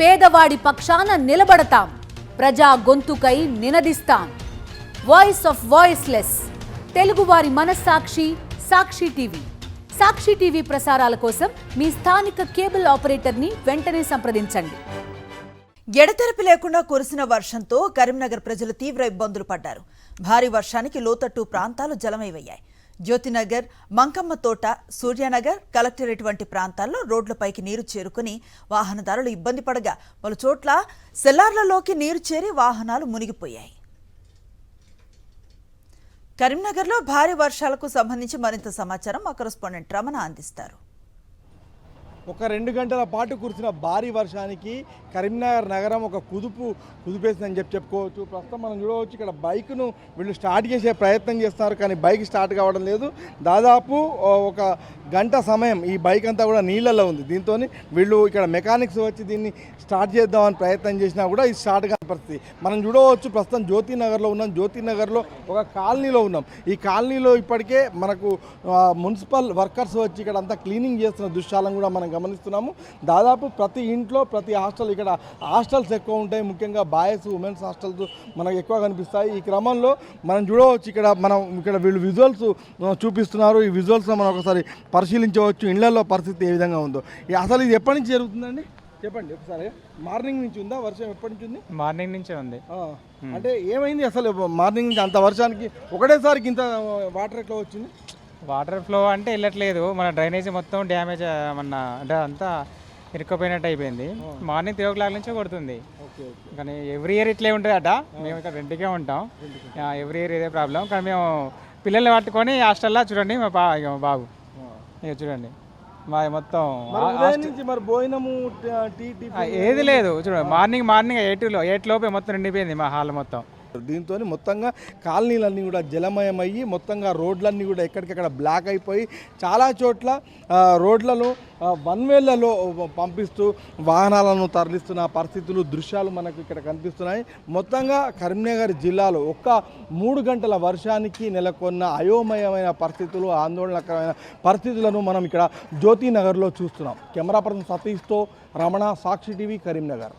పేదవాడి పక్షాన నిలబడతాం, ప్రజా గొంతుకై నినదిస్తాం. వాయిస్ ఆఫ్ వాయిస్లెస్, తెలుగువారి మనస్సాక్షి సాక్షి టీవీ. సాక్షి టీవీ ప్రసారాల కోసం మీ స్థానిక కేబుల్ ఆపరేటర్ని వెంటనే సంప్రదించండి. ఎడతెరపి లేకుండా కురిసిన వర్షంతో కరీంనగర్ ప్రజలు తీవ్ర ఇబ్బందులు పడ్డారు. భారీ వర్షానికి లోతట్టు ప్రాంతాలు జలమయమయ్యాయి. జ్యోతినగర్, మంకమ్మ తోట, సూర్యానగర్, కలెక్టరేట్ వంటి ప్రాంతాల్లో రోడ్లపైకి నీరు చేరుకుని వాహనదారులు ఇబ్బంది పడగా పలు చోట్ల సెల్లార్లలోకి నీరు చేరి వాహనాలు మునిగిపోయాయి. కరీంనగర్లో భారీ వర్షాలకు సంబంధించి మరింత సమాచారం మా కరెస్పాండెంట్ రమణ అందిస్తారు. ఒక 2 గంటల పాటు కురిసిన భారీ వర్షానికి కరీంనగర్ నగరం ఒక కుదిపేసిందని చెప్పుకోవచ్చు. ప్రస్తుతం మనం చూడవచ్చు, ఇక్కడ బైక్ను వీళ్ళు స్టార్ట్ చేసే ప్రయత్నం చేస్తున్నారు, కానీ బైక్ స్టార్ట్ కావడం లేదు. దాదాపు ఒక గంట సమయం ఈ బైక్ అంతా కూడా నీళ్ళల్లో ఉంది. దీంతో వీళ్ళు ఇక్కడ మెకానిక్స్ వచ్చి దీన్ని స్టార్ట్ చేద్దామని ప్రయత్నం చేసినా కూడా ఇది స్టార్ట్ కాని పరిస్థితి మనం చూడవచ్చు. ప్రస్తుతం జ్యోతినగర్లో ఉన్నాం. జ్యోతినగర్లో ఒక కాలనీలో ఉన్నాం. ఈ కాలనీలో ఇప్పటికే మనకు మున్సిపల్ వర్కర్స్ వచ్చి ఇక్కడ అంతా క్లీనింగ్ చేస్తున్న దృశ్యాలను కూడా మనం గమనిస్తున్నాము. దాదాపు ప్రతి ఇంట్లో, ప్రతి హాస్టల్, ఇక్కడ హాస్టల్స్ ఎక్కువ ఉంటాయి, ముఖ్యంగా బాయ్స్ ఉమెన్స్ హాస్టల్స్ మనకు ఎక్కువ కనిపిస్తాయి. ఈ క్రమంలో మనం చూడవచ్చు, ఇక్కడ వీళ్ళు విజువల్స్ చూపిస్తున్నారు. ఈ విజువల్స్లో మనం ఒకసారి పరిశీలించవచ్చు ఇళ్లలో పరిస్థితి ఏ విధంగా ఉందో. అసలు ఇది ఎప్పటి నుంచి జరుగుతుందండి, చెప్పండి ఒకసారి. మార్నింగ్ నుంచి ఉందా వర్షం? ఎప్పటి నుంచి ఉంది? మార్నింగ్ నుంచే ఉంది. అంటే ఏమైంది అసలు మార్నింగ్ నుంచి అంత వర్షానికి ఒకటేసారికి ఇంత వాటర్ ఎట్లా వచ్చింది? వాటర్ ఫ్లో అంటే వెళ్ళట్లేదు, మన డ్రైనేజ్ మొత్తం డ్యామేజ్ మన అంటే అంతా ఇరుక్కుపోయినట్టు అయిపోయింది. మార్నింగ్ 3 o'clock నుంచే కొడుతుంది. కానీ ఎవ్రీ ఇయర్ ఇట్లే ఉంటుంది అట. మేము ఇక్కడ రెంట్కే ఉంటాం, ఎవ్రీ ఇయర్ ఇదే ప్రాబ్లం. కానీ మేము పిల్లల్ని పట్టుకొని హాస్టల్లో చూడండి మా బాబు ఇక చూడండి మా మొత్తం ఏది లేదు. చూడండి మార్నింగ్ 8 లోపే మొత్తం నిండిపోయింది మా హాల్ మొత్తం. దీంతో మొత్తంగా కాలనీలన్నీ కూడా జలమయమయ్యి మొత్తంగా రోడ్లన్నీ కూడా ఎక్కడికక్కడ బ్లాక్ అయిపోయి చాలా చోట్ల రోడ్లను వన్వేలలో పంపిస్తూ వాహనాలను తరలిస్తున్న పరిస్థితులు, దృశ్యాలు మనకు ఇక్కడ కనిపిస్తున్నాయి. మొత్తంగా కరీంనగర్ జిల్లాలో ఒక్క 3 గంటల వర్షానికి నెలకొన్న అయోమయమైన పరిస్థితులు, ఆందోళనకరమైన పరిస్థితులను మనం ఇక్కడ జ్యోతినగర్లో చూస్తున్నాం. కెమెరా పర్సన్ సతీష్తో రమణ, సాక్షి టీవీ, కరీంనగర్.